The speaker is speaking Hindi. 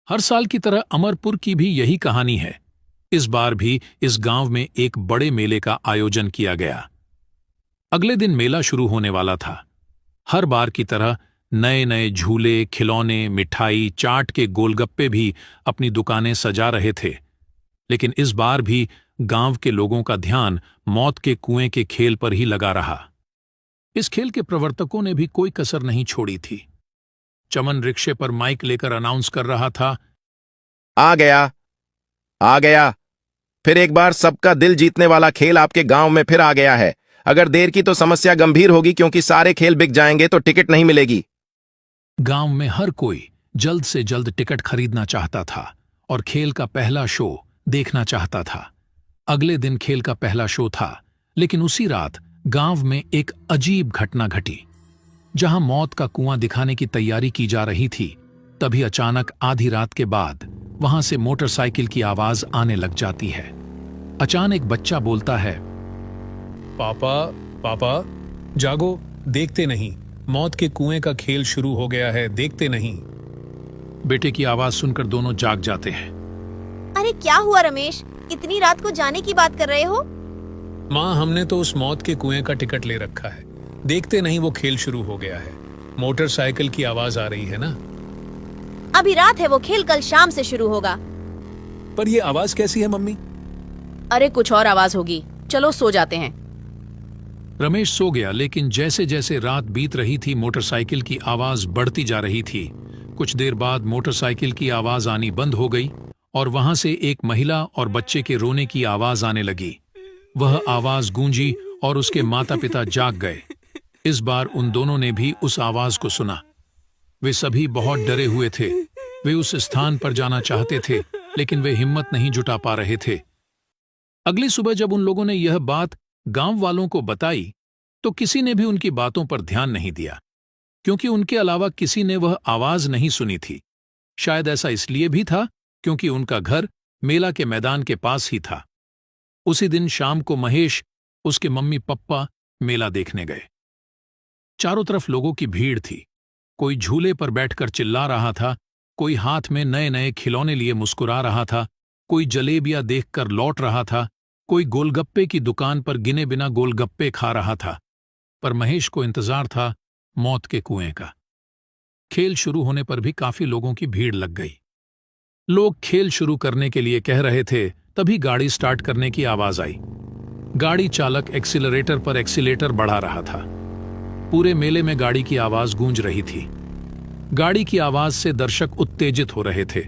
हर साल की तरह अमरपुर की भी यही कहानी है। इस बार भी इस गांव में एक बड़े मेले का आयोजन किया गया। अगले दिन मेला शुरू होने वाला था। हर बार की तरह नए नए झूले, खिलौने, मिठाई, चाट के गोलगप्पे भी अपनी दुकानें सजा रहे थे। लेकिन इस बार भी गांव के लोगों का ध्यान मौत के कुएं के खेल पर ही लगा रहा। इस खेल के प्रवर्तकों ने भी कोई कसर नहीं छोड़ी थी। चमन रिक्शे पर माइक लेकर अनाउंस कर रहा था, आ गया, आ गया। फिर एक बार सबका दिल जीतने वाला खेल आपके गांव में फिर आ गया है। अगर देर की तो समस्या गंभीर होगी, क्योंकि सारे खेल बिक जाएंगे तो टिकट नहीं मिलेगी। गांव में हर कोई जल्द से जल्द टिकट खरीदना चाहता था और खेल का पहला शो देखना चाहता था। अगले दिन खेल का पहला शो था, लेकिन उसी रात गांव में एक अजीब घटना घटी। जहां मौत का कुआं दिखाने की तैयारी की जा रही थी, तभी अचानक आधी रात के बाद वहां से मोटरसाइकिल की आवाज आने लग जाती है। अचानक बच्चा बोलता है, पापा, पापा, जागो, देखते नहीं, मौत के कुएं का खेल शुरू हो गया है, देखते नहीं। बेटे की आवाज सुनकर दोनों जाग जाते हैं। अरे क्या हुआ रमेश, इतनी रात को जाने की बात कर रहे हो? माँ, हमने तो उस मौत के कुएं का टिकट ले रखा है, देखते नहीं वो खेल शुरू हो गया है। मोटरसाइकिल की आवाज आ रही है ना। अभी रात है, वो खेल कल शाम से शुरू होगा। पर ये आवाज कैसी है मम्मी? अरे कुछ और आवाज होगी, चलो सो जाते हैं। रमेश सो गया, लेकिन जैसे जैसे रात बीत रही थी मोटरसाइकिल की आवाज बढ़ती जा रही थी। कुछ देर बाद मोटरसाइकिल की आवाज आनी बंद हो गई और वहां से एक महिला और बच्चे के रोने की आवाज आने लगी। वह आवाज गूंजी और उसके माता पिता जाग गए। इस बार उन दोनों ने भी उस आवाज को सुना। वे सभी बहुत डरे हुए थे। वे उस स्थान पर जाना चाहते थे, लेकिन वे हिम्मत नहीं जुटा पा रहे थे। अगली सुबह जब उन लोगों ने यह बात गांव वालों को बताई, तो किसी ने भी उनकी बातों पर ध्यान नहीं दिया, क्योंकि उनके अलावा किसी ने वह आवाज नहीं सुनी थी। शायद ऐसा इसलिए भी था क्योंकि उनका घर मेला के मैदान के पास ही था। उसी दिन शाम को महेश, उसके मम्मी पप्पा मेला देखने गए। चारों तरफ लोगों की भीड़ थी। कोई झूले पर बैठकर चिल्ला रहा था, कोई हाथ में नए नए खिलौने लिए मुस्कुरा रहा था, कोई जलेबियां देखकर लौट रहा था, कोई गोलगप्पे की दुकान पर गिने बिना गोलगप्पे खा रहा था। पर महेश को इंतजार था मौत के कुएं का। खेल शुरू होने पर भी काफी लोगों की भीड़ लग गई। लोग खेल शुरू करने के लिए कह रहे थे, तभी गाड़ी स्टार्ट करने की आवाज आई। गाड़ी चालक एक्सीलरेटर पर एक्सीलेटर बढ़ा रहा था। पूरे मेले में गाड़ी की आवाज गूंज रही थी। गाड़ी की आवाज से दर्शक उत्तेजित हो रहे थे।